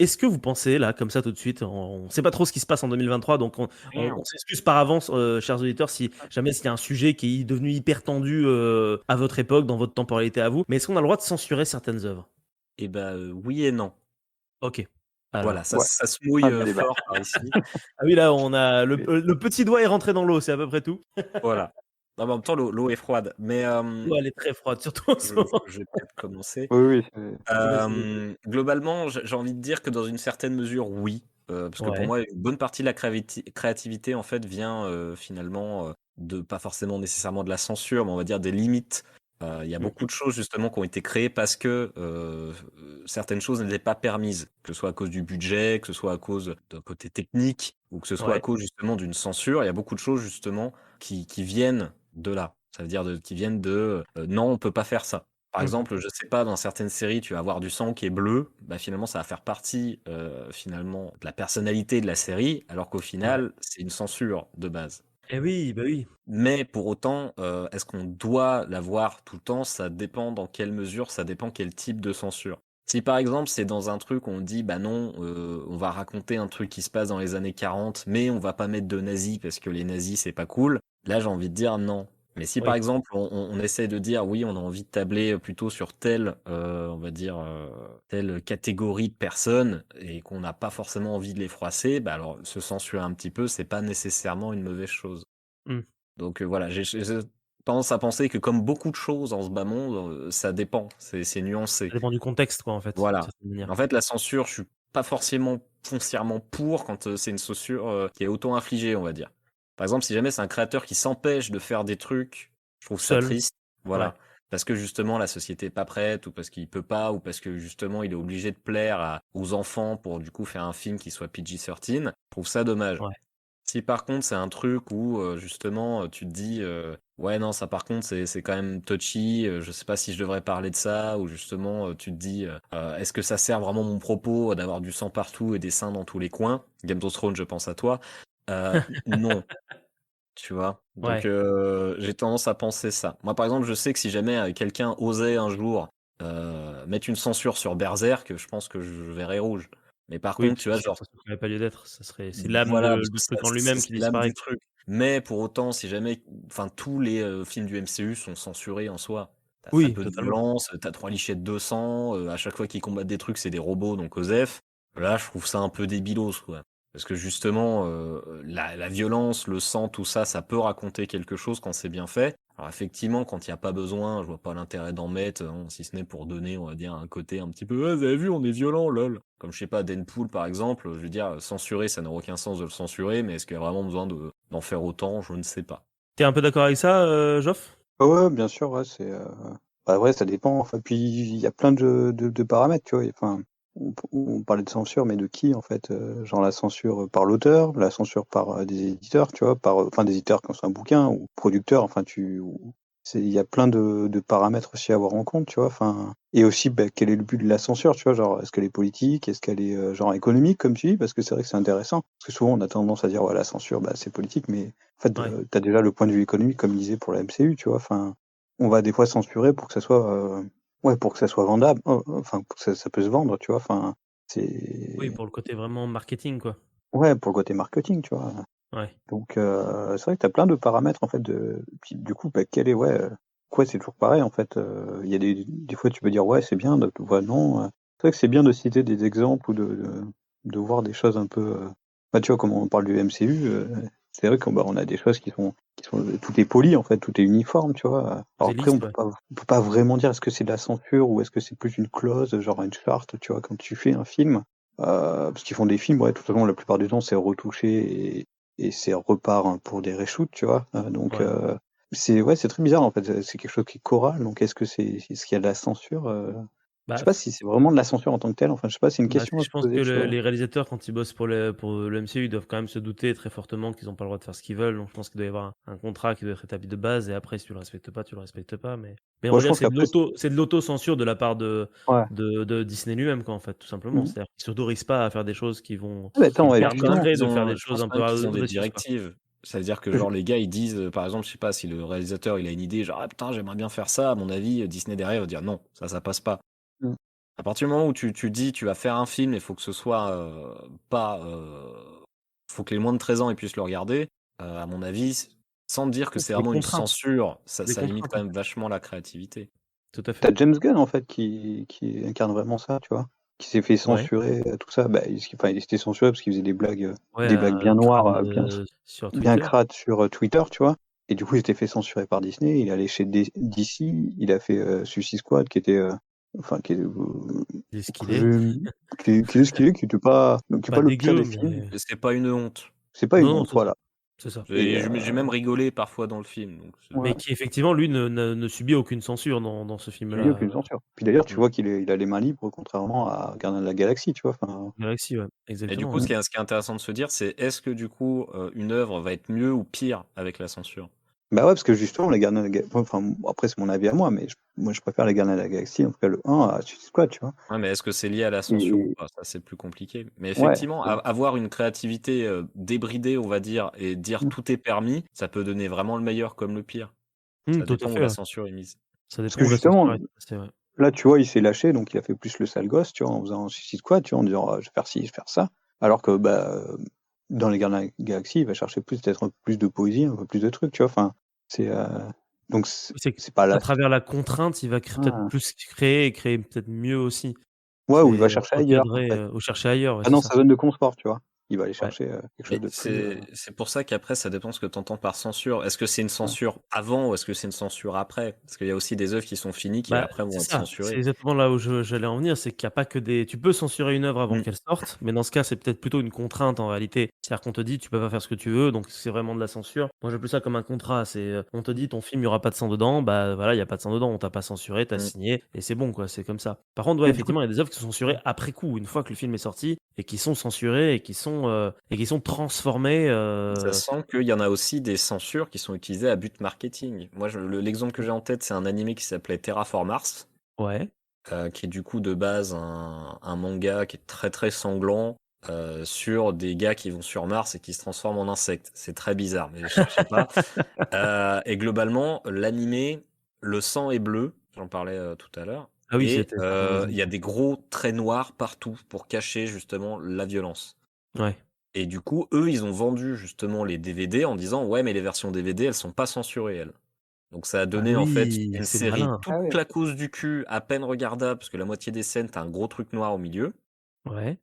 Est-ce que vous pensez, là, comme ça tout de suite, on ne sait pas trop ce qui se passe en 2023, donc on s'excuse par avance, chers auditeurs, si jamais il y a un sujet qui est devenu hyper tendu à votre époque, dans votre temporalité à vous, mais est-ce qu'on a le droit de censurer certaines œuvres? Et bah, oui et non. Ok. Voilà, Alors. ça Ouais, ça se mouille, fin du débat. fort par ici. Ah oui, là, on a Oui. le petit doigt est rentré dans l'eau, c'est à peu près tout. Voilà. Non, mais en même temps, l'eau est froide. Mais, L'eau, elle est très froide, surtout en ce je moment. je vais peut-être commencer. Oui, oui, c'est Vas-y, vas-y. Globalement, j'ai envie de dire que dans une certaine mesure, oui. Parce que pour Ouais. moi, une bonne partie de la créativité, en fait, vient, finalement, de pas forcément nécessairement de la censure, mais on va dire des limites. Il y a beaucoup Mhm. de choses justement qui ont été créées parce que, certaines choses n'étaient pas permises, que ce soit à cause du budget, que ce soit à cause d'un côté technique ou que ce soit à Ouais. cause justement d'une censure. Il y a beaucoup de choses justement qui viennent de là. Ça veut dire qui viennent de, «Non, on peut pas faire ça». Par Mhm. exemple, je sais pas, dans certaines séries, tu vas avoir du sang qui est bleu, bah, finalement, ça va faire partie, finalement, de la personnalité de la série, alors qu'au Ouais. final, c'est une censure de base. Eh oui, bah oui. Mais pour autant, est-ce qu'on doit l'avoir tout le temps? Ça dépend dans quelle mesure, ça dépend quel type de censure. Si par exemple, c'est dans un truc où on dit: «Bah non, on va raconter un truc qui se passe dans les années 40, mais on va pas mettre de nazis parce que les nazis, c'est pas cool», là, j'ai envie de dire: «Non». Mais si par Oui. exemple, on essaie de dire: «Oui, on a envie de tabler, plutôt sur telle, on va dire, telle catégorie de personnes» et qu'on n'a pas forcément envie de les froisser, bah, alors se censurer un petit peu, c'est pas nécessairement une mauvaise chose. Mm. Donc voilà, j'ai tendance à penser que comme beaucoup de choses en ce bas monde, ça dépend, c'est Ça nuancé. dépend du contexte, quoi, en fait, d'une Voilà. certaine manière. En fait, la censure, je suis pas forcément foncièrement pour quand, c'est une censure, qui est auto-infligée, on va dire. Par exemple, si jamais c'est un créateur qui s'empêche de faire des trucs, je trouve ça Seul. triste, Ouais. voilà. Parce que justement la société est pas prête ou parce qu'il peut pas ou parce que justement il est obligé de plaire aux enfants pour du coup faire un film qui soit PG-13, je trouve ça dommage. Ouais. Si par contre c'est un truc où, justement, tu te dis, «Ouais non ça par contre c'est quand même touchy, je sais pas si je devrais parler de ça» ou justement, tu te dis, «Est-ce que ça sert vraiment mon propos, d'avoir du sang partout et des seins dans tous les coins?» Game of Thrones, je pense à toi. Non, tu vois? Donc, Ouais. j'ai tendance à penser ça. Moi par exemple, je sais que si jamais, quelqu'un osait un jour, mettre une censure sur Berserk, je pense que je verrais rouge. Mais par Oui, contre, parce tu que vois, ça genre n'aurait pas lieu d'être. C'est l'âme voilà, parce que du ça truc en c'est lui-même qui c'est l'âme disparaît, du quoi. truc. Mais pour autant, si jamais enfin tous les, films du MCU sont censurés en soi. Tu très Oui, peu de totalement. violence, tu 3 lichettes de sang, à chaque fois qu'ils combattent des trucs, c'est des robots, donc OSEF. Là, je trouve ça un peu débilos, quoi. Parce que justement, la violence, le sang, tout ça, ça peut raconter quelque chose quand c'est bien fait. Alors effectivement, quand il y a pas besoin, je vois pas l'intérêt d'en mettre, hein, si ce n'est pour donner, on va dire, un côté un petit peu: «Ouais, vous avez vu, on est violent, lol». Comme je sais pas, Deadpool par exemple, je veux dire, censurer, ça n'a aucun sens de le censurer, mais est-ce qu'il y a vraiment besoin d'en faire autant? Je ne sais pas. T'es un peu d'accord avec ça, Joff? ouais, ouais, bien sûr, ouais, bah, ouais, ça dépend, enfin, puis il y a plein de paramètres, tu vois? Enfin, on parlait de censure, mais de qui, en fait? Genre la censure, par l'auteur, la censure par, des éditeurs, tu vois? Par, enfin, des éditeurs quand c'est un bouquin ou producteur, enfin, il y a plein de paramètres aussi à avoir en compte, tu vois? Enfin et aussi, bah, quel est le but de la censure, tu vois? Genre, est-ce qu'elle est politique? Est-ce qu'elle est, genre économique, comme tu dis? Parce que c'est vrai que c'est intéressant. Parce que souvent, on a tendance à dire: «Ouais, la censure, bah, c'est politique», mais en fait, Ouais. tu as déjà le point de vue économique, comme il disait pour la MCU, tu vois? Enfin, on va des fois censurer pour que ça soit, ouais, pour que ça soit vendable, enfin, pour que ça peut se vendre, tu vois? Enfin, Oui, c'est pour le côté vraiment marketing, quoi. ouais, pour le côté marketing, tu vois? Ouais. Donc c'est vrai que tu as plein de paramètres, en fait, puis du coup, bah, quel est ouais, ouais, c'est toujours pareil, en fait, il y a des fois, tu peux dire: «Ouais, c'est bien», d'autres fois non, c'est vrai que c'est bien de citer des exemples ou de voir des choses un peu, bah, tu vois, comme on parle du MCU, c'est vrai qu'on bah, on a des choses qui sont tout est poli, en fait, tout est uniforme, tu vois? Tout Alors est après, lisse, ouais. on peut pas vraiment dire est-ce que c'est de la censure ou est-ce que c'est plus une clause, genre une charte, tu vois? Quand tu fais un film, parce qu'ils font des films, ouais, de toute façon, la plupart du temps, c'est retouché et c'est repart, hein, pour des reshoots, tu vois? Donc Ouais. c'est ouais, c'est très bizarre, en fait, c'est quelque chose qui est choral, donc est-ce qu'il y a de la censure, je sais Bah, pas si c'est vraiment de la censure en tant que telle, enfin, je sais pas, c'est une bah, question à je se pense que poser, tu vois? les réalisateurs, quand ils bossent pour le MCU, ils doivent quand même se douter très fortement qu'ils ont pas le droit de faire ce qu'ils veulent. Donc je pense qu'il doit y avoir un contrat qui doit être établi de base et après si tu le respectes pas, tu le respectes pas. Mais on Moi, va je dire que pense qu'après c'est de l'auto-censure de la part ouais. de Disney lui-même, quoi, en fait, tout simplement. Mmh. C'est-à-dire qu'ils s'autorisent pas à faire des choses Ah, mais qui attends, leur ouais, Je pense même justement permettraient qu'ils de faire des ont, je choses pense un peu même qu'ils ont des audacieuses, quoi. directives. Ça veut dire que je genre les gars, ils disent, par exemple, je sais pas, si le réalisateur, il a une idée, genre: «Ah putain, j'aimerais bien faire ça», à mon avis, Disney derrière va dire: «Non, ça passe pas». mmh. À partir du moment où tu dis tu vas faire un film, il faut que ce soit pas. Faut que les moins de 13 ans ils puissent le regarder. À mon avis, sans dire que Oui, c'est c'est des vraiment une contraintes. censure, C'est des ça limite contraintes, quand en même fait. vachement la créativité. Tout à T'as fait. James Gunn en fait qui incarne vraiment ça, tu vois, qui s'est fait Ouais. censurer, tout ça. Bah, enfin, il s'était censuré parce qu'il faisait Ouais, des blagues bien crade, noires, sur bien Twitter. crades sur Twitter, tu vois. Et du coup, il s'était fait censurer par Disney. Il est allé chez DC. Il a fait Suicide Squad, qui était, enfin, Il est ce qu'il que est. qui est ce qu'il est, qui est Pas pas le pire dégueu, des films. mais Et c'est pas une honte. C'est pas une non, non, honte, c'est ça. voilà. C'est ça. Et J'ai même rigolé parfois dans le film. Donc ouais, Mais qui effectivement, lui, ne subit aucune censure dans ce il subit film-là, aucune censure. Puis d'ailleurs, tu mm. vois il a les mains libres, contrairement à Gardiens de la Galaxie, tu vois. Enfin, Galaxy, ouais, Et du exactement, coup, ouais. ce qui est intéressant de se dire, c'est est-ce que du coup, une œuvre va être mieux ou pire avec la censure? bah ouais, parce que justement, les Gardiens de la Galaxie, enfin, après, c'est mon avis à moi, mais moi, je préfère les Gardiens de la Galaxie, en tout cas le 1 à Suicide Squad, tu vois. Ouais, mais est-ce que c'est lié à la censure ou Et pas? Ça, c'est plus compliqué. Mais ouais, effectivement, avoir une créativité débridée, on va dire, et dire tout est permis, ça peut donner vraiment le meilleur comme le pire. Ça Tout à dépend où fait, la ouais. censure est mise. Ça parce dépend que où la censure justement, est placée, ouais. là, tu vois, il s'est lâché, donc il a fait plus le sale gosse, tu vois, en faisant Suicide Squad, tu vois, en disant je vais faire ci, je vais faire ça. Alors que bah, dans les Gardiens de la Galaxie, il va chercher peut-être un peu plus de poésie, un peu plus de trucs, tu vois. Enfin, c'est donc C'est c'est pas qu'à là. travers la contrainte, il va peut-être Ah. plus créer et créer peut-être mieux aussi. Ouais, ou il va C'est chercher ailleurs, en recadrer, fait. ou chercher ailleurs, ouais, Ah c'est non, ça. sa zone de confort, tu vois. Il va aller Ouais. chercher quelque chose Mais de plus. c'est pour ça qu'après, ça dépend ce que tu entends par censure. Est-ce que c'est une censure avant ou est-ce que c'est une censure après? Parce qu'il y a aussi des œuvres qui sont finies qui Bah, après c'est vont être ça, c'est censurées. exactement là où j'allais en venir, c'est qu'il y a pas que des tu peux censurer une œuvre avant Mm. qu'elle sorte, mais dans ce cas, c'est peut-être plutôt une contrainte en réalité. C'est-à-dire qu'on te dit: «Tu peux pas faire ce que tu veux», donc c'est vraiment de la censure. Moi, j'appelle ça comme un contrat, on te dit: «Ton film, il y aura pas de sang dedans», bah, voilà, il y a pas de sang dedans, on t'a pas censuré, tu as Mm. signé et c'est bon, quoi, c'est comme ça. Par contre, ouais, Mais du coup, effectivement, il y a des œuvres qui sont censurées après coup, une fois que le film est sorti et qui sont censurées et qui sont transformées, Ça sent qu'il y en a aussi des censures qui sont utilisées à but marketing. Moi, l'exemple que j'ai en tête, c'est un animé qui s'appelait Terraform Mars, ouais. qui est du coup de base un manga qui est très très sanglant sur des gars qui vont sur Mars et qui se transforment en insectes. C'est très bizarre, mais cherchez pas. Et globalement, l'animé, le sang est bleu, j'en parlais tout à l'heure, Ah oui, et c'était un des il y a des gros traits noirs partout pour cacher justement la violence. ouais. Et du coup, eux, ils ont vendu justement les DVD en disant ouais, mais les versions DVD, elles sont pas censurées, elles. Donc ça a Ah donné en fait oui, une c'est série malin. toute ah ouais. claquose du cul, à peine regardable, parce que la moitié des scènes, t'as un gros truc noir au milieu, Ouais.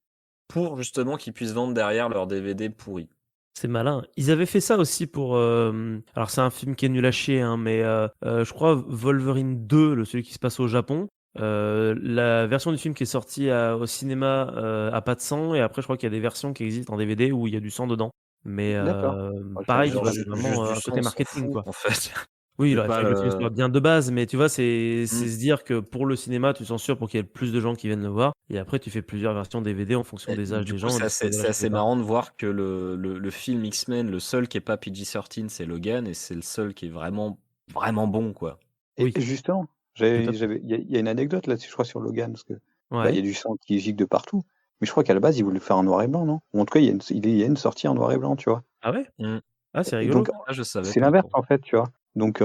pour justement qu'ils puissent vendre derrière leurs DVD pourris. C'est malin. Ils avaient fait ça aussi pour. Alors, c'est un film qui est nul à chier, hein, mais je crois Wolverine 2, celui qui se passe au Japon. La version du film qui est sortie au cinéma a pas de sang, et après, je crois qu'il y a des versions qui existent en DVD où il y a du sang dedans. Mais D'accord. Ouais, pareil, tu Genre vois, c'est juste vraiment du un sang, côté on s'en marketing, fout quoi. en fait. Oui, il C'est aurait pas fallu que le film le. soit bien de base, mais tu vois, c'est Hmm. se dire que pour le cinéma, tu censures pour qu'il y ait plus de gens qui viennent le voir, et après, tu fais plusieurs versions DVD en fonction Et des âges du des coup, gens, et donc voilà, c'est je sais assez pas. marrant de voir que le film X-Men, le seul qui est pas PG-13, c'est Logan, et c'est le seul qui est vraiment, vraiment bon, quoi. Et Oui, justement, tout à fait. il y a une anecdote là-dessus, je crois, sur Logan, parce que bah, il y Ouais. a du sang qui gicle de partout. Mais je crois qu'à la base, ils voulaient le faire en noir et blanc, non? Ou en tout cas, il y a une sortie en noir et blanc, tu vois. Ah ouais? Hmm. Ah, c'est Et rigolo donc, ça. Ah, je savais c'est pas l'inverse, trop. en fait, tu vois. Donc,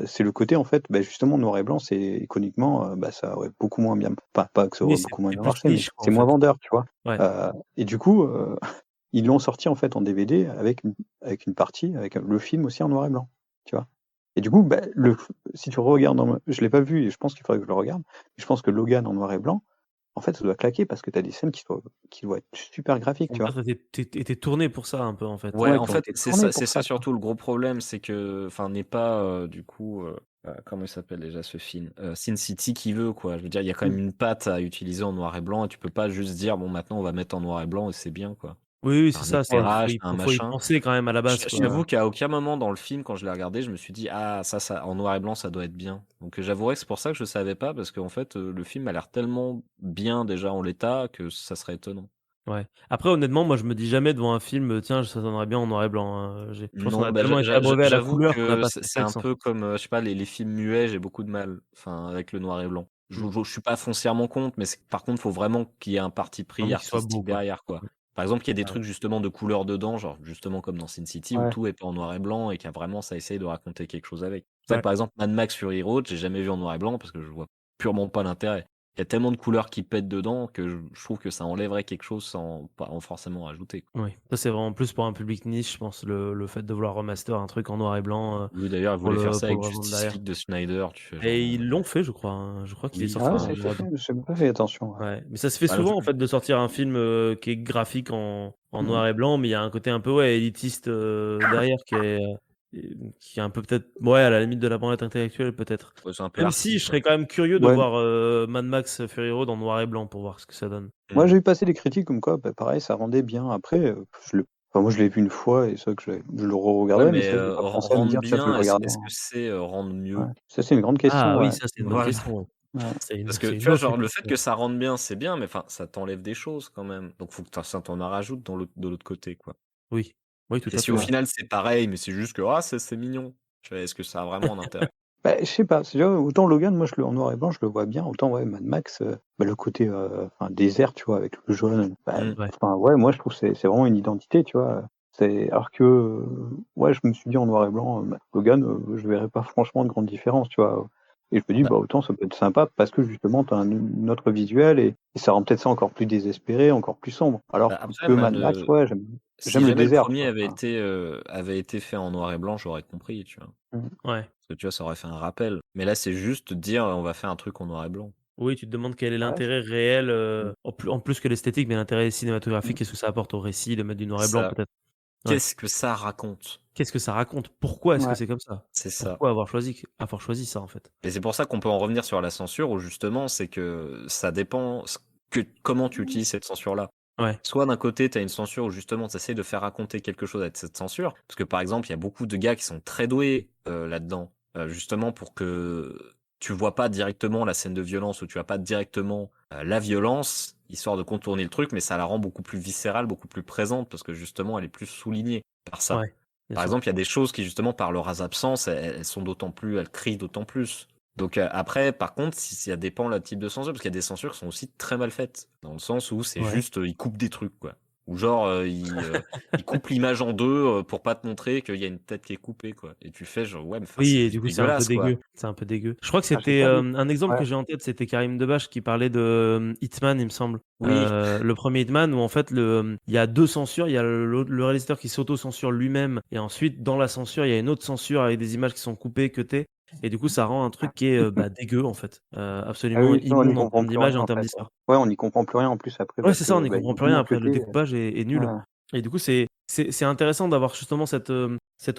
c'est le côté, en fait, bah, justement, noir et blanc, c'est iconiquement, bah, ça aurait beaucoup moins bien, pas que ça Oui, aurait c'est beaucoup moins c'est bien plus marché, mais niche quoi, c'est en moins fait. vendeur, tu vois. Ouais. Et du coup, ils l'ont sorti, en fait, en DVD avec une partie, avec le film aussi en noir et blanc, tu vois. Et du coup, bah, si tu regardes, je l'ai pas vu et je pense qu'il faudrait que je le regarde. Mais je pense que Logan en noir et blanc, en fait, ça doit claquer parce que tu as des scènes qui doivent être super graphiques, Ont tu vois. peut-être été tournées pour ça un peu, en fait. Ouais, Ouais, en qui ont fait, été tournées c'est pour ça ça, tu vois. surtout le gros problème, c'est que, enfin, n'est pas du coup, comment il s'appelle déjà ce film? Sin City qui veut quoi. Je veux dire, il y a quand même Mmh. une patte à utiliser en noir et blanc, et tu peux pas juste dire bon maintenant on va mettre en noir et blanc et c'est bien quoi. Oui, oui, T'as c'est un ça, c'est Ouais. éclairage, t'as un faut y machin. penser quand même à la base, Mmh. quoi. J'avoue qu'à aucun moment dans le film, quand je l'ai regardé, je me suis dit ah ça en noir et blanc ça doit être bien. Donc j'avouerais que c'est pour ça que je savais pas parce qu'en fait le film a l'air tellement bien déjà en l'état que ça serait étonnant. Ouais. Après, honnêtement, moi, je me dis jamais devant un film, «Tiens, ça donnerait bien en noir et blanc», hein. Je pense qu'on Non, a bah, tellement été abreuvé à la j'avoue couleur qu'on n'a que pas ce c'est un réflexe, en peu fait. comme, je sais pas, les films muets, j'ai beaucoup de mal, enfin, avec le noir et blanc. Mmh. Je suis pas foncièrement contre, mais par contre, faut vraiment qu'il y ait un parti pris Vraiment qu'il soit beau, artistique quoi. derrière, quoi. Mmh. Par exemple, qu'il y ait des Ouais. trucs justement de couleurs dedans, genre justement comme dans Sin City où Ouais. tout est pas en noir et blanc et qu'il y a vraiment ça essaye de raconter quelque chose avec. C'est pour ça que Ouais. par exemple Mad Max Fury Road, j'ai jamais vu en noir et blanc parce que je vois purement pas l'intérêt. Il y a tellement de couleurs qui pètent dedans que je trouve que ça enlèverait quelque chose sans pas en forcément rajouter, quoi. Oui, ça c'est vraiment plus pour un public niche, je pense, le fait de vouloir remaster un truc en noir et blanc, Oui, d'ailleurs, ils pour voulaient faire le ça pour le avec revendre Justice derrière. League de Snyder, tu fais genre, Et ils l'ont fait, je crois, hein. Je crois qu'il est oui, sorti Ah, en c'est enfin, fait, noir et blanc. j'ai pas fait attention. Ouais, mais ça se fait bah, le souvent en fait de sortir un film, qui est graphique en Mmh. noir et blanc, mais il y a un côté un peu, ouais, élitiste, derrière qui est un peu peut-être, ouais, à la limite de la branlette intellectuelle peut-être. ouais, c'est un peu Même si arty, je quoi. serais quand même curieux de Ouais, voir, Mad Max Fury Road en noir et blanc pour voir ce que ça donne. moi Mmh. j'ai vu passer des critiques comme quoi, bah, pareil, ça rendait bien. Après, moi je l'ai vu une fois et c'est vrai que je le Ouais, re-regarderai, mais mais c'est vrai que j'ai pas pensé à me rendre dire: «Tiens, faut que je bien, le regarde». est-ce que c'est, rendre Ouais, mieux? ça c'est une grande question, Ah oui, ouais. ça c'est une bonne Voilà. question, ouais. Ouais. Parce que C'est tu une vois, autre genre, le fait question. que ça rende bien, c'est bien, mais enfin, ça t'enlève des choses quand même. Donc faut que ça t'en rajoute de l'autre côté, quoi. Oui, oui, tout Et à si fait, au ouais. Ouais. final c'est pareil, mais c'est juste que, ah, c'est mignon, tu vois? Est-ce que ça a vraiment un intérêt? Bah, je sais pas, c'est-à-dire autant Logan, moi je le en noir et blanc, je le vois bien, autant ouais, Mad Max, bah, le côté, enfin désert, tu vois? Avec le jaune, bah, Mmh. Ouais. enfin ouais, moi je trouve que c'est vraiment une identité, tu vois? C'est alors que, ouais, je me suis dit en noir et blanc, Logan, je verrais pas franchement de grande différence, tu vois? Et je me dis: Bah «Bah, autant ça peut être sympa parce que justement tu as un autre visuel et ça rend peut-être ça encore plus désespéré, encore plus sombre». Alors après, que Mad Max, ouais, si j'aime le jamais le désert, tu premier vois? Enfin, avait été fait en noir et blanc, j'aurais compris, tu vois? mmh, Ouais. Parce que tu vois, ça aurait fait un rappel. Mais là, c'est juste dire: «On va faire un truc en noir et blanc». Oui, tu te demandes quel est ouais, l'intérêt réel, mmh, en plus que l'esthétique, mais l'intérêt mmh, cinématographique, qu'est-ce que ça apporte au récit de mettre du noir et blanc Ça peut-être? Ouais. qu'est-ce que ça raconte? Qu'est-ce que ça raconte? Pourquoi est-ce que ouais, c'est comme ça? C'est ça. Pourquoi avoir choisi ça, en fait? Et c'est pour ça qu'on peut en revenir sur la censure où justement, c'est que ça dépend comment tu utilises cette censure-là. Ouais, Soit d'un côté, tu as une censure où justement tu essaies de faire raconter quelque chose avec cette censure, parce que par exemple, il y a beaucoup de gars qui sont très doués là-dedans, justement pour que tu vois pas directement la scène de violence ou tu vois pas directement la violence, histoire de contourner le truc, mais ça la rend beaucoup plus viscérale, beaucoup plus présente, parce que justement, elle est plus soulignée par ça. ouais, bien Par sûr. exemple, il y a des choses qui justement, par leur absence, elles sont d'autant plus, elles crient d'autant plus. Donc après, par contre, si ça dépend le type de censure, parce qu'il y a des censures qui sont aussi très mal faites, dans le sens où c'est Ouais. juste, ils coupent des trucs, quoi. Ou genre, ils coupent l'image en 2 pour pas te montrer qu'il y a une tête qui est coupée, quoi. Et tu fais genre: «Ouais, mais enfin, Oui c'est et juste du coup, c'est un peu dégueulasse, quoi». dégueu, c'est un peu dégueu. Je crois que ah j'ai c'était, pas vu. un exemple Ouais, que j'ai en tête, c'était Karim Debache qui parlait de, Hitman, il me semble. Oui, Le premier Hitman où en fait il y a 2 censures, il y a le réalisateur qui s'auto-censure lui-même et ensuite dans la censure, il y a une autre censure avec des images qui sont coupées, cutées et du coup, ça rend un truc qui est, bah, dégueu en fait, ah absolument oui, sinon on n'y immonde en comprend termes plus d'image et rien en en termes fait, ouais. d'histoire. Ouais, on n'y comprend plus rien en plus après Ouais, parce c'est ça, on que, n'y bah, il comprend est plus rien tellement après, le cuté, découpage est nul ouais. et du coup, c'est intéressant d'avoir justement cette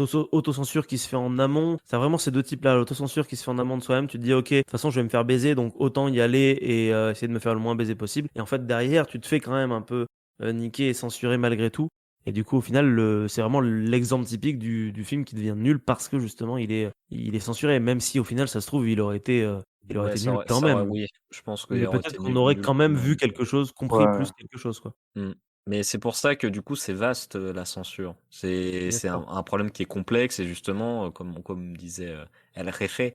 autocensure qui se fait en amont. Tu vraiment ces 2 types-là, l'autocensure qui se fait en amont de soi-même, tu te dis: «OK, de toute façon, je vais me faire baiser, donc autant y aller et essayer de me faire le moins baiser possible» et en fait, derrière, tu te fais quand même un peu, niquer et censurer malgré tout et du coup, au final, c'est vraiment l'exemple typique du film qui devient nul parce que justement, il est censuré, même si au final, ça se trouve, il aurait ouais, été nul quand même. oui, je pense qu'il Mais aurait peut-être été qu'on aurait nul quand quand même vu même. quelque chose, compris Ouais, plus quelque chose, quoi. Mmh. Mais c'est pour ça que du coup, c'est vaste, la censure. C'est Bien c'est sûr. un problème qui est complexe et justement, comme disait, El Jefe,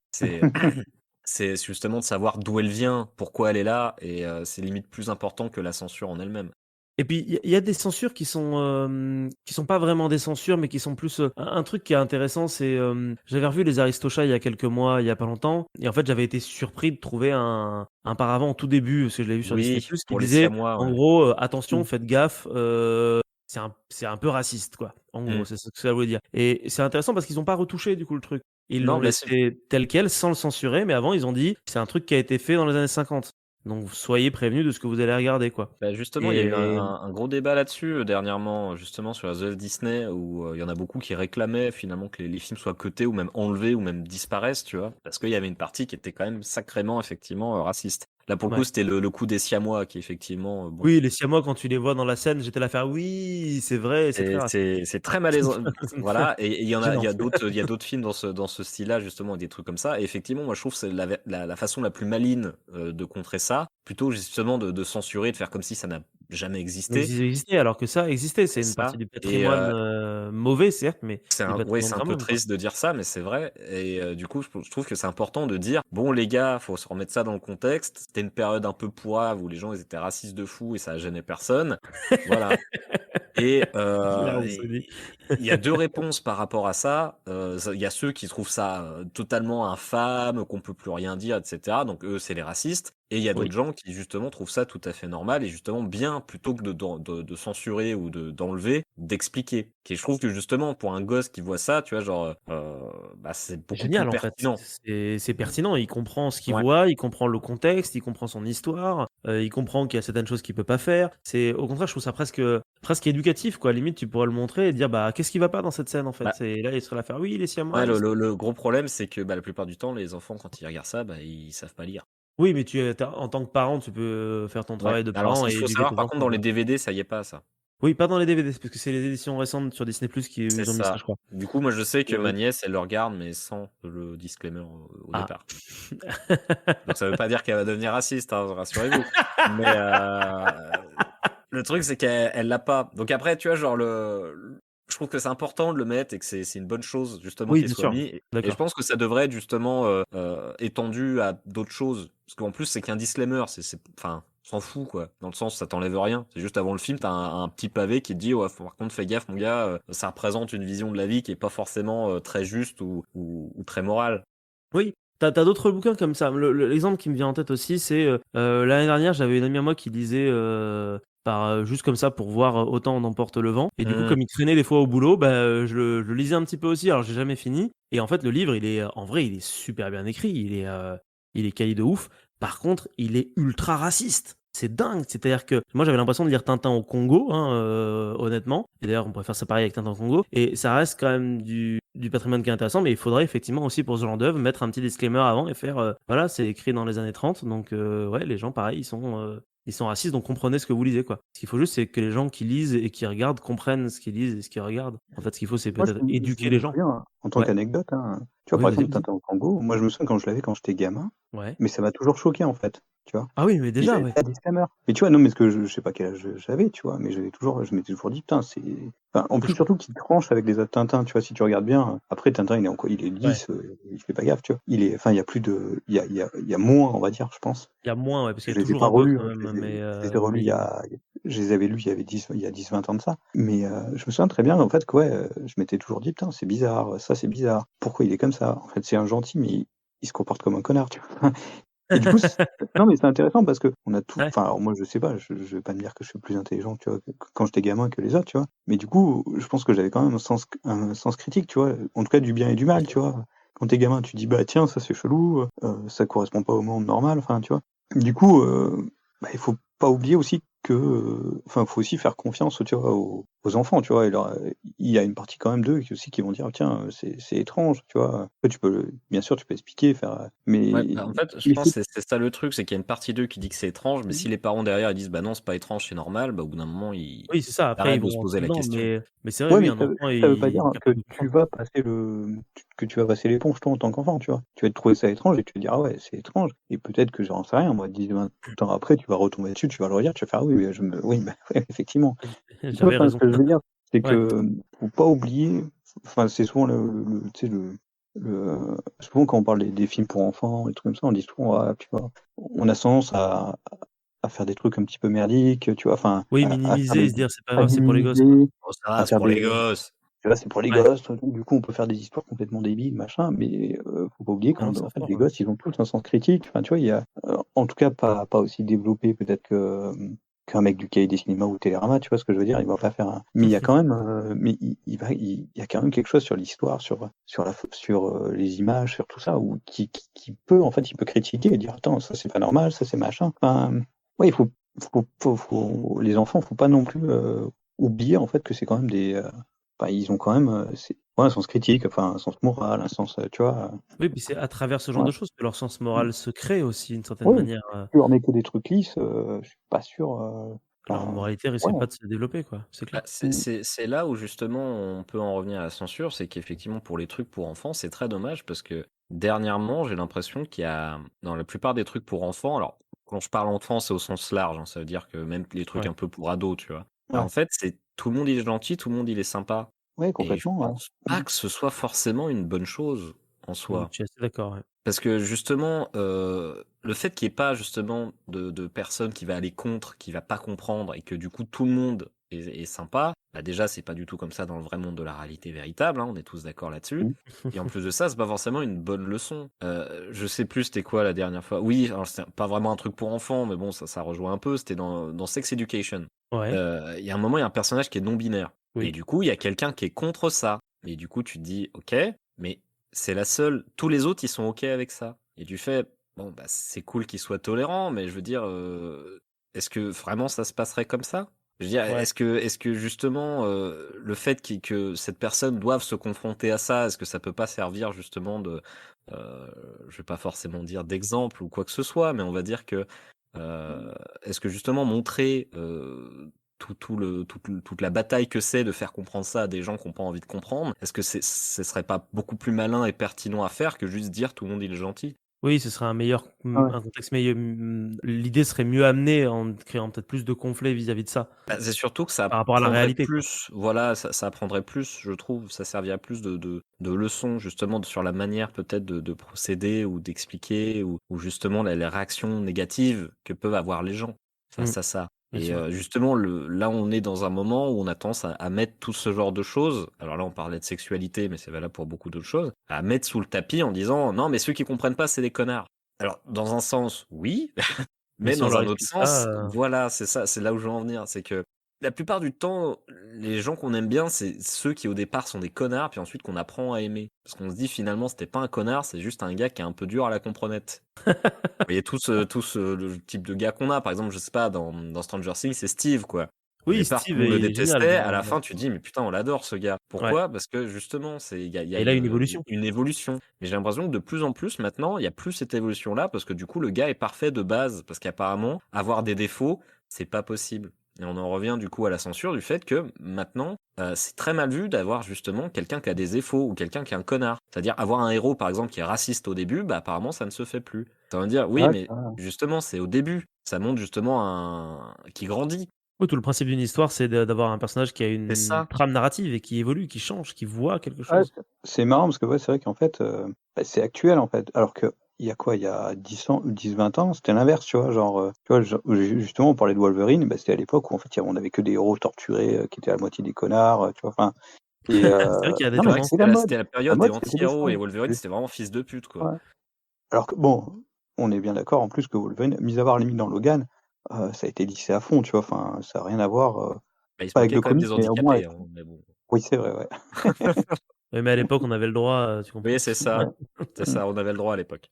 c'est justement de savoir d'où elle vient, pourquoi elle est là et c'est limite plus important que la censure en elle-même. Et puis il y a des censures qui sont pas vraiment des censures, mais qui sont plus, un truc qui est intéressant, c'est, j'avais revu les Aristochats il y a quelques mois, il y a pas longtemps et en fait, j'avais été surpris de trouver un paravent au tout début, parce que je l'avais vu sur Disney+, Oui, qui pour les disait, Siamois, en ouais. gros, «Attention, mmh, faites gaffe, c'est un peu raciste», quoi. En gros, Mmh. c'est ce que ça voulait dire et c'est intéressant parce qu'ils ont pas retouché, du coup, le truc. Ils Non, l'ont bah, c'est laissé tel quel, sans le censurer, mais avant, ils ont dit: «C'est un truc qui a été fait dans les années 50, donc soyez prévenus de ce que vous allez regarder», quoi bah, justement, il y a eu et un gros débat là-dessus, dernièrement, justement sur la The Disney où, il y en a beaucoup qui réclamaient finalement que les films soient cutés ou même enlevés ou même disparaissent, tu vois? Parce qu'il y avait une partie qui était quand même sacrément effectivement, raciste. Là, pour le coup, ouais. c'était le coup des Siamois qui effectivement, bon, Oui, les siamois quand tu les vois dans la scène, j'étais là à faire: «Oui, c'est vrai, c'est très raciste». c'est très malaisant, voilà et il Gênant. y a d'autres films dans ce style-là justement, des trucs comme ça et effectivement, moi je trouve que c'est la façon la plus maligne, de contrer ça, plutôt justement de censurer, de faire comme si ça n'a jamais Mais existé. ils existaient alors que ça existait, c'est C'est une partie ça du et patrimoine, mauvais certes, mais du c'est patrimoine un quand peu même, quoi. triste de dire ça, mais c'est vrai et du coup, je trouve que c'est important de dire: «Bon les gars, faut se remettre ça dans le contexte. C'était une période un peu poivre où les gens ils étaient racistes de fou et ça gênait personne. Voilà et Là, on se dit. Il y a 2 réponses par rapport à ça. Il y a ceux qui trouvent ça, totalement infâme, qu'on peut plus rien dire, et cetera. Donc eux, c'est les racistes. Et il y a Oui. d'autres gens qui justement trouvent ça tout à fait normal et justement bien, plutôt que de censurer ou d'enlever, d'expliquer. Et je trouve que justement pour un gosse qui voit ça, tu vois, genre, bah, c'est C'est beaucoup plus génial en fait, pertinent. c'est pertinent, il comprend ce qu'il Ouais. voit, il comprend le contexte, il comprend son histoire, il comprend qu'il y a certaines choses qu'il peut pas faire. C'est au contraire, je trouve ça presque éducatif quoi. Limite, tu pourrais le montrer et dire: «Bah, qu'est-ce qui va pas dans cette scène en fait?» Bah, Et là, il serait là à faire: «Oui, les ouais, siamois, ils le sont». le le gros problème, c'est que, bah, la plupart du temps, les enfants, quand ils regardent ça, bah, ils savent pas lire. Oui, mais tu en tant que parent, tu peux faire ton Ouais. travail de Alors parent il et faut éduquer savoir tes par contre enfants dans les quoi. DVD, ça y est pas ça. Oui, pas dans les DVD, parce que c'est les éditions récentes sur Disney+ qui C'est ils ont mis ça, ça. je crois. Du coup, moi, je sais que Et, ma nièce, elle le regarde, mais sans le disclaimer au Ah. départ. Donc ça veut pas dire qu'elle va devenir raciste, hein, rassurez-vous. Mais le truc, c'est qu'elle l'a pas. Donc après, tu vois, genre je trouve que c'est important de le mettre et que c'est une bonne chose justement Oui, qu'il bien soit sûr, mis et je d'accord. pense que ça devrait être justement, étendu à d'autres choses. Parce qu'en plus, c'est qu'un disclaimer, enfin, on s'en fout quoi. Dans le sens, ça t'enlève rien. C'est juste avant le film, tu as un petit pavé qui te dit: «Ouais, par contre, fais gaffe mon gars, ça représente une vision de la vie qui est pas forcément, très juste ou très morale». Oui, t'as as d'autres bouquins comme ça. L'exemple qui me vient en tête aussi, c'est, l'année dernière, j'avais une amie à moi qui lisait, juste comme ça pour voir, Autant en emporte le vent et du coup, Mmh. comme il traînait des fois au boulot, bah, je le lisais un petit peu aussi. Alors j'ai jamais fini et en fait, le livre, en vrai, il est super bien écrit, il est quali de ouf. Par contre, il est ultra raciste. C'est dingue! C'est-à-dire que moi, j'avais l'impression de lire Tintin au Congo, hein, honnêtement et d'ailleurs, on pourrait faire ça pareil avec Tintin au Congo et ça reste quand même du patrimoine qui est intéressant, mais il faudrait effectivement aussi pour ce genre d'œuvre mettre un petit disclaimer avant et faire, voilà, c'est écrit dans les années 30 donc ouais, les gens pareil, ils sont racistes donc comprenez ce que vous lisez, quoi. Ce qu'il faut juste, c'est que les gens qui lisent et qui regardent comprennent ce qu'ils lisent et ce qu'ils regardent. En fait, ce qu'il faut, c'est moi, peut-être je éduquer les me gens. souviens, hein, en tant Ouais. qu'anecdote, hein, tu vois, Oui, par vas-y, exemple, vas-y. Tintin au Congo, moi, je me souviens quand je l'avais quand j'étais gamin, Ouais. mais ça m'a toujours choqué, en fait, tu vois? Ah oui, mais Il déjà, avait ouais. pas de disclaimer. Mais tu vois, non, mais ce que je sais pas quel âge j'avais, tu vois? Mais je m'étais toujours dit: «Putain, c'est» enfin, en Mais plus, je crois surtout qu'il tranche avec les autres Tintins, tu vois? Si tu regardes bien, après Tintin, il est ouais. lisse, il fait pas gaffe, tu vois? Enfin, il y a plus de il y a moins, on va dire, je pense. Il y a moins, ouais, parce qu'il y Je a les ai toujours pas un peu relus, quand hein, même, mais je les ai relus mais je les avais lus il y a 10-20 ans de ça. Mais, je me souviens très bien en fait que ouais, je m'étais toujours dit: «Putain, c'est bizarre, ça c'est bizarre. Pourquoi il est comme ça? En fait, c'est un gentil, mais il se comporte comme un connard», tu vois? Et du coup, non, mais c'est intéressant parce qu'on a tout ouais. enfin, alors moi, je sais pas, je vais pas me dire que je suis plus intelligent, tu vois, que quand j'étais gamin que les autres, tu vois? Mais du coup, je pense que j'avais quand même un sens critique, tu vois? En tout cas, du bien et du Bien mal, sûr. tu vois? Quand tu es gamin, tu dis: «Bah, tiens, ça c'est chelou, ça correspond pas au monde normal», enfin, tu vois? Du coup, bah, il faut pas oublier aussi que, enfin, faut aussi faire confiance, tu vois, aux enfants, tu vois? Et leur, il y a une partie quand même d'eux qui aussi qui vont dire: «Tiens, c'est étrange», tu vois? Après tu peux bien sûr, tu peux expliquer, faire, Ouais, mais bah, en fait, je il faut pense que c'est ça le truc, c'est qu'il y a une partie d'eux qui dit que c'est étrange, mais si les parents derrière ils disent: «Bah non, c'est pas étrange, c'est normal», bah, au bout d'un moment, ils Oui, c'est ça, après ils arrêtent de se vont poser rentrer la dedans, question. mais c'est vrai, ouais, oui, mais un enfant ça veut pas il dire est que capable de tu comprendre. vas passer que tu vas passer l'éponge toi en tant qu'enfant, tu vois? Tu vas te trouver ça étrange et tu vas dire: «Ah ouais, c'est étrange» et peut-être que j'en sais rien moi, 10-20 ans après, tu vas retomber dessus, tu vas le relire, tu vas faire: «Ah oui, oui, bah, ouais, effectivement». Tu vois? J'avais Enfin, ce raison. que je veux dire, c'est Ouais. que, faut pas oublier, enfin, c'est souvent tu sais, souvent quand on parle des films pour enfants, des trucs comme ça, on dit souvent: «Ah, tu vois, on a tendance à faire des trucs un petit peu merdiques», tu vois? Enfin, Oui, à faire minimiser et des se dire: «C'est pas à grave, c'est pour les gosses», quoi. minimiser, «Oh ça à va, c'est faire pour les des gosses!» tu vois? C'est pour les Ouais. gosses, du coup, on peut faire des histoires complètement débiles, machin, mais faut pas oublier Non, non, qu'en c'est en fait, fort, les ouais. gosses, ils ont tous un sens critique. Enfin, tu vois, il y a, en tout cas pas aussi développé peut-être que, qu'un mec du Cahiers des cinémas ou Télérama, tu vois ce que je veux dire? Il va pas faire un mais il y a quand même, mais il y a quand même quelque chose sur l'histoire, sur, les images, sur tout ça où qui peut, en fait, il peut critiquer et dire: «Attends, ça c'est pas normal, ça c'est machin». Enfin, ouais, faut les enfants, faut pas non plus, oublier, en fait, que c'est quand même enfin, ils ont quand même, c'est ouais, un sens critique, enfin, un sens moral, un sens, tu vois? Oui, puis c'est à travers ce genre Ouais. de choses que leur sens Mmh. moral se crée aussi d'une certaine Oui, manière, tu leur mets que des trucs lisses, je suis pas sûr, leur enfin, moralité risque ouais. pas de se développer, quoi, c'est Bah, clair. Mmh. c'est là où justement on peut en revenir à la censure, c'est qu'effectivement pour les trucs pour enfants, c'est très dommage parce que dernièrement, j'ai l'impression qu'il y a dans la plupart des trucs pour enfants, alors quand je parle enfant, c'est au sens large, hein, ça veut dire que même les trucs Ouais. un peu pour ados, tu vois? Bah, Ouais. en fait, c'est tout le monde il est gentil, tout le monde il est sympa Ouais, et je complètement, ouais. pense pas Mmh. que ce soit forcément une bonne chose. en soi. Je suis assez d'accord, ouais. Parce que justement, le fait qu'il y ait pas justement de personne qui va aller contre, qui va pas comprendre et que du coup tout le monde est sympa, bah, déjà c'est pas du tout comme ça dans le vrai monde de la réalité véritable, hein, on est tous d'accord là-dessus. Mmh. Et en plus de ça, c'est pas forcément une bonne leçon. Je sais plus c'était quoi la dernière fois. Oui, alors c'était pas vraiment un truc pour enfants, mais bon ça rejoint un peu, c'était dans Sex Education. Ouais, Il y a un moment, il y a un personnage qui est non binaire et oui. du coup, il y a quelqu'un qui est contre ça et du coup, tu te dis: «OK, mais c'est la seule tous les autres, ils sont OK avec ça» et tu fais: «Bon, bah, c'est cool qu'ils soient tolérants, mais je veux dire, est-ce que vraiment ça se passerait comme ça?» Je veux dire, Ouais. est-ce que justement, le fait que cette personne doive se confronter à ça, est-ce que ça peut pas servir justement de, je vais pas forcément dire d'exemple ou quoi que ce soit, mais on va dire que, est-ce que justement montrer, toute la bataille que c'est de faire comprendre ça à des gens qui ont pas envie de comprendre, est-ce que ce serait pas beaucoup plus malin et pertinent à faire que juste dire: «Tout le monde il est gentil»? Oui, ce serait Ouais. un contexte meilleur, l'idée serait mieux amenée en créant peut-être plus de conflits vis-à-vis de ça, Bah, c'est surtout que par ça rapport à la prendrait réalité, quoi. plus, voilà, ça apprendrait plus, je trouve, ça servirait plus de leçons justement sur la manière peut-être de procéder ou d'expliquer ou justement les réactions négatives que peuvent avoir les gens Mmh, face à ça. bien Et sûr. justement, là, on est dans un moment où on a tendance à mettre tout ce genre de choses, alors là, on parlait de sexualité, mais c'est valable pour beaucoup d'autres choses, à mettre sous le tapis en disant: «Non, mais ceux qui comprennent pas, c'est des connards». Alors, dans un sens, oui, Mais mais si on dans leur un autre explique pas, sens, voilà, c'est ça, c'est là où je veux en venir. C'est que la plupart du temps, les gens qu'on aime bien, c'est ceux qui au départ sont des connards, puis ensuite qu'on apprend à aimer. Parce qu'on se dit finalement, c'était pas un connard, c'est juste un gars qui est un peu dur à la comprenette. Vous voyez le type de gars qu'on a. Par exemple, je sais pas, dans Stranger Things, c'est Steve, quoi. Au oui, départ, tout Steve, le monde le il est génial détestait. À dans la dans fin, tu te dis, mais putain, on l'adore, ce gars. ouais, Pourquoi? Parce que justement, il y a et il a une évolution. une évolution. Mais j'ai l'impression que de plus en plus, maintenant, il y a plus cette évolution-là, parce que du coup, le gars est parfait de base. Parce qu'apparemment, avoir des défauts, c'est pas possible. Et on en revient du coup à la censure du fait que maintenant, c'est très mal vu d'avoir justement quelqu'un qui a des défauts ou quelqu'un qui est un connard. C'est-à-dire avoir un héros par exemple qui est raciste au début, bah apparemment ça ne se fait plus. Ça veut dire oui, Ouais, mais carrément. justement c'est au début. Ça montre justement un qui grandit. Oui, tout le principe d'une histoire, c'est d'avoir un personnage qui a C'est une ça. trame narrative et qui évolue, qui change, qui voit quelque Ouais, chose. c'est marrant parce que ouais, c'est vrai qu'en fait, bah, c'est actuel, en fait. Alors qu'il y a quoi? Il y a 10 ans, 10-20 ans, c'était l'inverse, tu vois? Genre, tu vois, justement, on parlait de Wolverine, bah, c'était à l'époque où en fait, on avait que des héros torturés, qui étaient à moitié des connards, tu vois? Enfin et C'est vrai qu'il y a des non, C'est mais vrai que tendances. c'était la c'était mode. la La période des mode, c'était des anti-héros et choses. Wolverine c'était vraiment fils de pute quoi. Ouais. Alors que bon, on est bien d'accord en plus que Wolverine, mis à part limite dans Logan, ça a été lissé à fond, tu vois? Enfin, ça a rien à voir, Bah, il se pas avec moquait le quand même comic, des mais au moins handicapés, avec hein, mais bon. oui, c'est vrai, ouais. Oui, mais à l'époque, on avait le droit, tu Oui, comprends? c'est Ouais. ça. C'est Mmh. ça, on avait le droit à l'époque.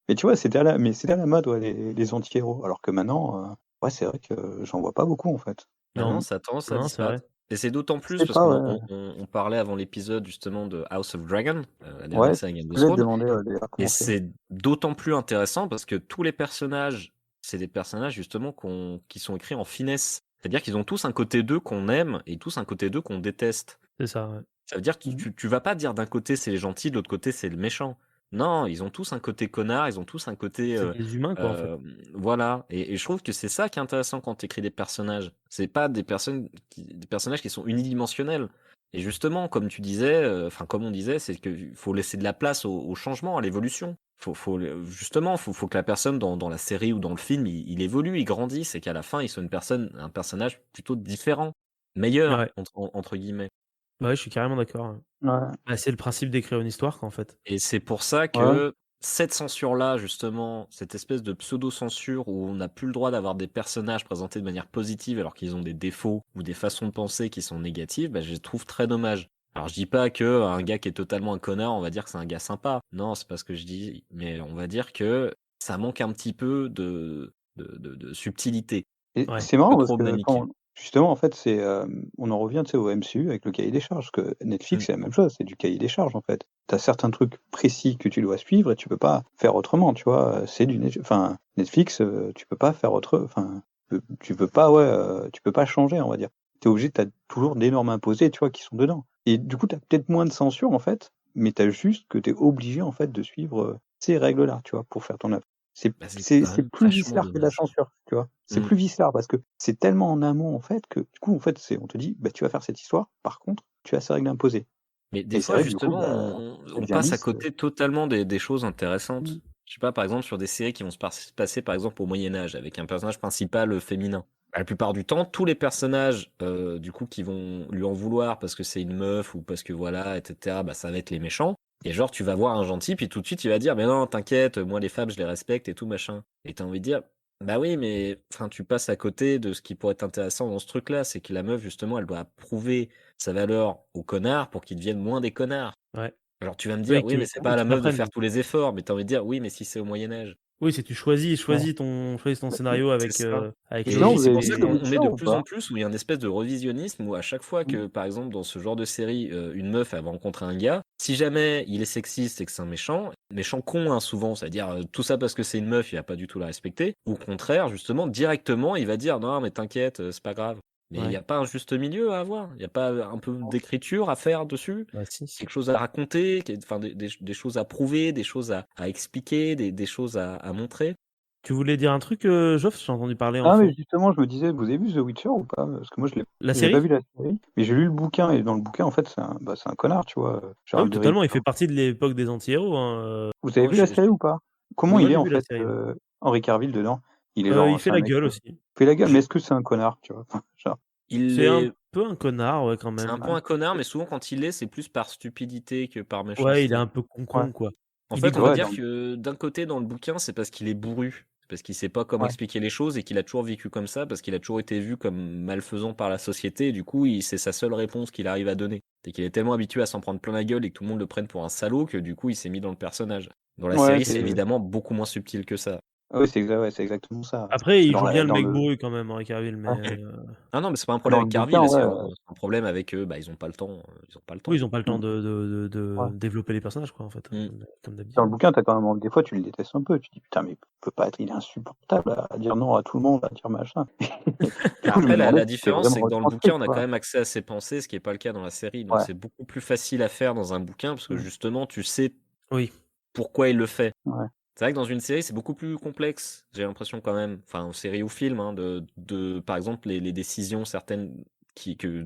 Mais tu vois, c'était à la mode, ouais, les anti-héros. Alors que maintenant, ouais, c'est vrai que j'en vois pas beaucoup, en fait. Ah non, Non, ça a tendance à non, c'est vrai. disparaître. Et c'est d'autant Je plus sais parce pas, qu'on ouais. on parlait avant l'épisode justement de House of Dragon, la dernière Ouais, série c'est ce Game que of j'allais te Thrones, demander, d'ailleurs, et comment c'est? c'est d'autant plus intéressant parce que tous les personnages, c'est des personnages justement qui sont écrits en finesse. C'est-à-dire qu'ils ont tous un côté d'eux qu'on aime et tous un côté d'eux qu'on déteste. C'est ça, ouais. Ça veut dire que Mmh. tu vas pas dire d'un côté c'est les gentils, de l'autre côté c'est le méchant. Non, ils ont tous un côté connard, ils ont tous un côté, C'est des humains, quoi, en fait. voilà, et je trouve que c'est ça qui est intéressant quand tu écris des personnages. C'est pas des personnages qui sont unidimensionnels. Et justement, comme tu disais, enfin comme on disait, c'est qu'il faut laisser de la place au changement, à l'évolution. Faut que la personne dans la série ou dans le film, il évolue, il grandisse et qu'à la fin, il soit un personnage plutôt différent, meilleur Ouais. entre guillemets. Ouais, je suis carrément d'accord, ouais. Ouais, Bah, c'est le principe d'écrire une histoire, quoi, en fait. Et c'est pour ça ouais, que cette censure-là, justement, cette espèce de pseudo-censure où on n'a plus le droit d'avoir des personnages présentés de manière positive alors qu'ils ont des défauts ou des façons de penser qui sont négatives, bah, je les trouve très dommage. Alors je dis pas que un gars qui est totalement un connard, on va dire que c'est un gars sympa. Non, c'est pas ce que je dis, mais on va dire que ça manque un petit peu de subtilité, et Ouais. c'est un peu marrant parce trop que manichéen. quand justement, en fait, on en revient, tu sais, au MCU avec le cahier des charges, parce que Mm. Netflix, c'est la même chose, c'est du cahier des charges, en fait. Tu as certains trucs précis que tu dois suivre et tu peux pas faire autrement, tu vois? C'est du Net enfin, Netflix, tu peux pas faire enfin, tu peux pas, ouais, tu peux pas changer, on va dire. Tu es obligé, tu as toujours des normes imposées, tu vois, qui sont dedans et du coup, tu as peut-être moins de censure, en fait, mais tu as juste que tu es obligé, en fait, de suivre, ces règles-là, tu vois, pour faire ton œuvre. C'est Bah, c'est c'est quand c'est même plus vachement viscéral que de la dommage. censure, tu vois? C'est Mm. plus viscéral parce que c'est tellement en amont, en fait, que du coup, en fait, on te dit: «Bah, tu vas faire cette histoire, par contre, tu as ces règles imposées» Mais des Et c'est fois, vrai que du coup, justement, bah, ça on devient passe à lisse. côté totalement des choses Mmh. intéressantes. Je sais pas, par exemple, sur des séries qui vont passer, par exemple, au Moyen Âge, avec un personnage principal féminin. Bah, la plupart du temps, tous les personnages, du coup, qui vont lui en vouloir parce que c'est une meuf ou parce que voilà, etc., bah, ça va être les méchants. Et genre, tu vas voir un gentil, puis tout de suite, il va dire, mais non, t'inquiète, moi, les femmes, je les respecte et tout, machin. Et t'as envie de dire, bah oui, mais enfin, tu passes à côté de ce qui pourrait être intéressant dans ce truc-là, c'est que la meuf, justement, elle doit prouver sa valeur aux connards pour qu'ils deviennent moins des connards. Ouais. Alors tu vas me dire: Oui, «Oui, mais c'est pas à la qu'ils meuf de apprennent. faire tous les efforts», mais tu as envie de dire: «Oui, mais si c'est au Moyen Âge». Oui, c'est tu choisis Ouais. choisis ton Bah, scénario C'est ça. avec sinon, Et vous logique c'est avez pour ça vu The qu'on et est Witcher de ou plus en pas? plus où il y a une espèce de revisionnisme où à chaque fois Mmh. que, par exemple, dans ce genre de série, une meuf, elle va rencontrer un gars, si jamais il est sexiste et que c'est un méchant con, hein, souvent, c'est-à-dire, tout ça parce que c'est une meuf, il va pas du tout la respecter. Au contraire, justement, directement, il va dire: «Non, mais t'inquiète, c'est pas grave». Mais il y ouais. a pas un juste milieu à avoir? Il y a pas, un peu d'écriture à faire dessus? Bah, si. Quelque chose à raconter, enfin des choses à prouver, des choses à expliquer, des choses à montrer. Tu voulais dire un truc, Joff? J'ai entendu parler en Ah, mais fond. justement, je me disais, vous avez vu The Witcher ou pas? Parce que moi, La j'ai pas série? vu la série, mais j'ai lu le bouquin et dans le bouquin, en fait, c'est un connard, tu vois? Ah Gérald oui, de totalement, il Rivia. fait partie de l'époque des anti-héros, hein, Vous avez Moi, vu la série ou pas? Comment Moi, il oui, est, j'ai en vu la fait, série, ouais. Henry Cavill dedans? Il est Il genre, fait c'est un la mec, gueule aussi. il fait la gueule, mais est-ce que c'est un connard, tu vois? Enfin, genre, il C'est un est peu un connard, ouais, quand c'est un même. peu un connard, mais souvent quand il l'est, c'est plus par stupidité que par Ouais, il est méchanceté. un peu ouais, con-con, quoi. En Il fait, on dégoûte. va ouais, dire que d'un côté, dans le bouquin, c'est parce qu'il est bourru, c'est parce qu'il sait pas comment ouais, expliquer les choses et qu'il a toujours vécu comme ça, parce qu'il a toujours été vu comme malfaisant par la société, et du coup, c'est sa seule réponse qu'il arrive à donner. C'est qu'il est tellement habitué à s'en prendre plein la gueule et que tout le monde le prenne pour un salaud que du coup, il s'est mis dans le personnage. Dans la ouais, série, c'est évidemment beaucoup moins subtil que ça. ouais, c'est exactement ça. Après, Parce que il joue bien le dans mec le bourru quand même, Henry Cavill, mais ouais, Ah non, mais c'est pas un que problème dans le avec bouquin, Carville, ouais, c'est un problème avec eux, bah, ils ont pas le temps, ils ont pas le oui, temps. ils ont pas le temps mmh, de ouais. développer les personnages, quoi, en fait, hein, Mmh. comme Dans le d'habitude. bouquin, tu as quand même des fois, tu le détestes un peu. Tu dis: «Putain, mais il peut pas être il est insupportable à dire non à tout le monde, à dire machin». Du coup, je me Après, la demandais la si c'était différence, vraiment c'est que dans le bouquin, retranscrit, on tu a quand vois? même accès à ses pensées, ce qui est pas le cas dans la série, donc Ouais, c'est beaucoup plus facile à faire dans un bouquin parce que mmh, justement, tu sais Oui. pourquoi il le fait. ouais, C'est vrai que dans une série, c'est beaucoup plus complexe, j'ai l'impression quand même, enfin, en série ou film, hein, par exemple, les décisions certaines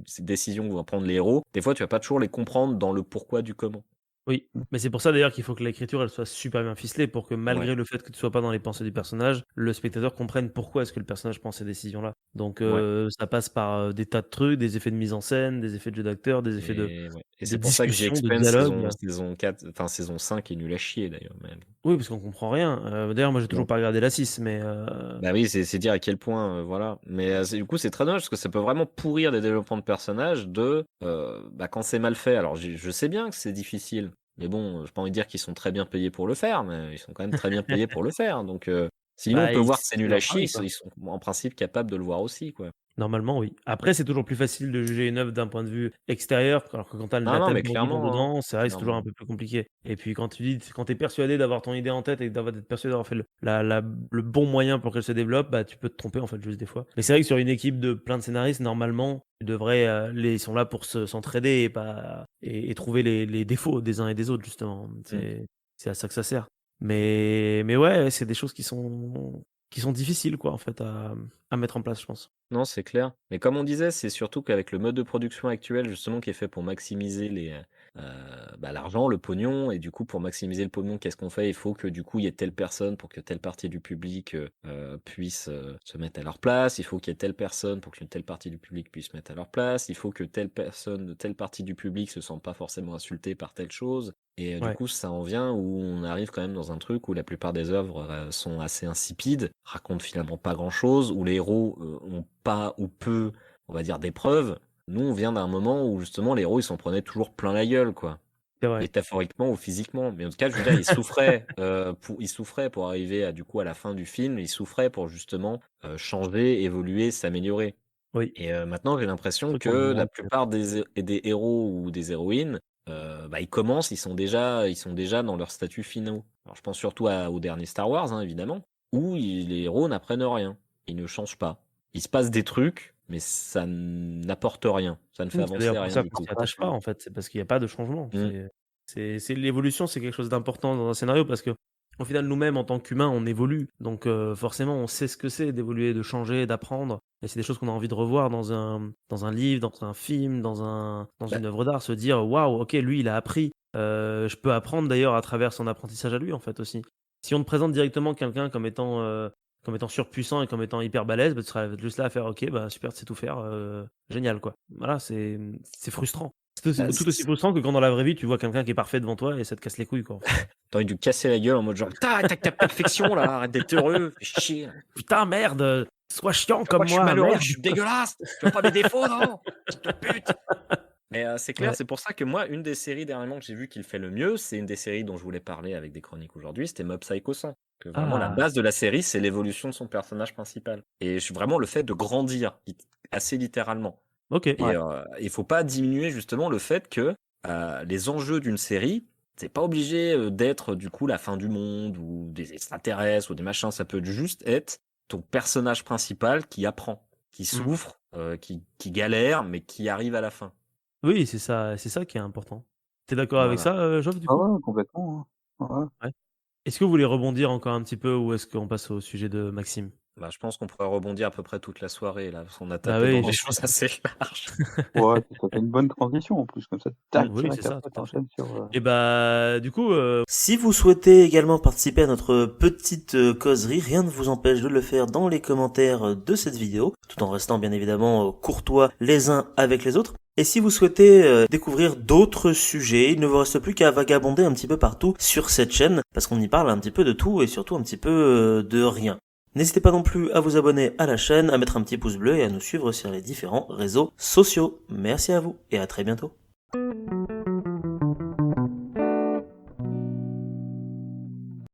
ces décisions que vont prendre les héros, des fois, tu vas pas toujours les comprendre dans le pourquoi du comment. Oui, mmh, mais c'est pour ça d'ailleurs qu'il faut que l'écriture elle soit super bien ficelée pour que Ouais, malgré le fait que tu sois pas dans les pensées du personnage, le spectateur comprenne pourquoi est-ce que le personnage prend ces décisions-là. Donc ouais. ça passe par, des tas de trucs, des effets de mise en scène, des effets de jeu d'acteur, des effets Et ouais, et de c'est pour ça que The discussion, de Expanse dialogue. saison 4, enfin saison 5 est nul à chier d'ailleurs même. Oui, parce qu'on comprend rien. D'ailleurs moi j'ai toujours Non. pas regardé la 6 mais Bah oui, c'est dire à quel point, voilà. Mais du coup, c'est très dommage parce que ça peut vraiment pourrir des développements de personnages bah, quand c'est mal fait. Alors, je sais bien que c'est difficile, mais bon, j'ai pas envie de dire qu'ils sont très bien payés pour le faire, mais ils sont quand même très bien payés pour le faire. Donc, sinon, on bah, peut voir que c'est c'est nul à leur chier, travail, quoi. ils sont en principe capables de le voir aussi, quoi. Normalement, oui. Après, c'est toujours plus facile de juger une œuvre d'un point de vue extérieur, alors que quand tu as Non, la non, tête mais dans clairement, hein, dedans, c'est vrai que c'est toujours un clairement. peu plus compliqué. Et puis quand tu es persuadé d'avoir ton idée en tête et d'être persuadé d'avoir fait le bon moyen pour qu'elle se développe, bah, tu peux te tromper en fait juste des fois. Mais c'est vrai que sur une équipe de plein de scénaristes, normalement, tu devrais, ils sont là pour s'entraider et pas et trouver les défauts des uns et des autres justement. Mmh. C'est à ça que ça sert. Mais ouais, c'est des choses qui sont difficiles quoi en fait à mettre en place, je pense. Non, c'est clair. Mais comme on disait, c'est surtout qu'avec le mode de production actuel, justement, qui est fait pour maximiser bah, l'argent, le pognon, et du coup, pour maximiser le pognon, qu'est-ce qu'on fait? Il faut que du coup, il y ait telle personne pour que telle partie du public puisse se mettre à leur place. Il faut qu'il y ait telle personne pour qu'une telle partie du public puisse se mettre à leur place. Il faut que telle personne de telle partie du public se sente pas forcément insultée par telle chose. Et du Ouais. coup, ça en vient où on arrive quand même dans un truc où la plupart des œuvres sont assez insipides, racontent finalement pas grand-chose, où les héros ont pas ou peu, on va dire, d'épreuves. Nous, on vient d'un moment où justement les héros, ils s'en prenaient toujours plein la gueule, quoi. C'est vrai. Métaphoriquement ou physiquement. Mais en tout cas, je veux dire, ils souffraient pour arriver à, du coup, à la fin du film, ils souffraient pour justement changer, évoluer, s'améliorer. Oui. Et maintenant, j'ai l'impression Truc qu'on que la demande peut-être. plupart des héros ou des héroïnes, bah, ils sont déjà dans leur statut finaux. Alors, je pense surtout au dernier Star Wars, hein, évidemment, où les héros n'apprennent rien. Ils ne changent pas. Il se passe des trucs, mais ça n'apporte rien. Ça ne fait C'est d'ailleurs avancer pour rien ça du qu'on tout. s'y attache pas en fait, c'est parce qu'il y a pas de changement. Mmh. C'est l'évolution, c'est quelque chose d'important dans un scénario parce que au final, nous-mêmes, en tant qu'humains, on évolue. Donc, forcément, on sait ce que c'est d'évoluer, de changer, d'apprendre. Et c'est des choses qu'on a envie de revoir dans un livre, dans un film, dans Bah, une œuvre d'art. Se dire, waouh, ok, lui, il a appris. Je peux apprendre d'ailleurs à travers son apprentissage à lui, en fait, aussi. Si on te présente directement quelqu'un comme étant surpuissant et comme étant hyper balèze, bah, tu seras juste là à faire, ok, bah super, tu sais tout faire, génial, quoi. Voilà, c'est frustrant. C'est bah, tout aussi frustrant que quand dans la vraie vie, tu vois quelqu'un qui est parfait devant toi et ça te casse les couilles, quoi, en fait. t'as envie de lui casser la gueule en mode genre, putain, arrête avec ta perfection là, arrête d'être heureux, fais chier. Putain, merde, sois chiant Tu vois pas comme que je suis moi, malheureux, merde. je suis dégueulasse. Tu vois pas mes défauts, non? Petite pute. Mais c'est clair, Ouais. c'est pour ça que moi, une des séries dernièrement que j'ai vu qu'il fait le mieux, c'est une des séries dont je voulais parler avec des chroniques aujourd'hui, c'était Mob Psycho 100. Que vraiment, la Ah, base de la série, c'est l'évolution de son personnage principal. Et vraiment le fait de grandir, assez littéralement. ok. Et Ouais. il faut pas diminuer justement le fait que les enjeux d'une série, c'est pas obligé d'être du coup la fin du monde ou des extraterrestres ou des machins. Ça peut juste être ton personnage principal qui apprend, qui souffre, qui galère, mais qui arrive à la fin. Oui, c'est ça qui est important. T'es d'accord avec Voilà. ça, Joff, du Ah coup? ouais, complètement. Hein. Ouais. Ouais. Est-ce que vous voulez rebondir encore un petit peu ou est-ce qu'on passe au sujet de Maxime? Bah, je pense qu'on pourrait rebondir à peu près toute la soirée là, parce qu'on a Bah tapé dans oui, des je choses assez larges. Ouais, puis ça fait une bonne transition en plus, comme ça, tac, oui, c'est direct ça, après, tout à fait. t'enchaînes sur. Et bah, du coup, Si vous souhaitez également participer à notre petite causerie, rien ne vous empêche de le faire dans les commentaires de cette vidéo, tout en restant bien évidemment courtois les uns avec les autres. Et si vous souhaitez découvrir d'autres sujets, il ne vous reste plus qu'à vagabonder un petit peu partout sur cette chaîne, parce qu'on y parle un petit peu de tout et surtout un petit peu de rien. N'hésitez pas non plus à vous abonner à la chaîne, à mettre un petit pouce bleu et à nous suivre sur les différents réseaux sociaux. Merci à vous et à très bientôt.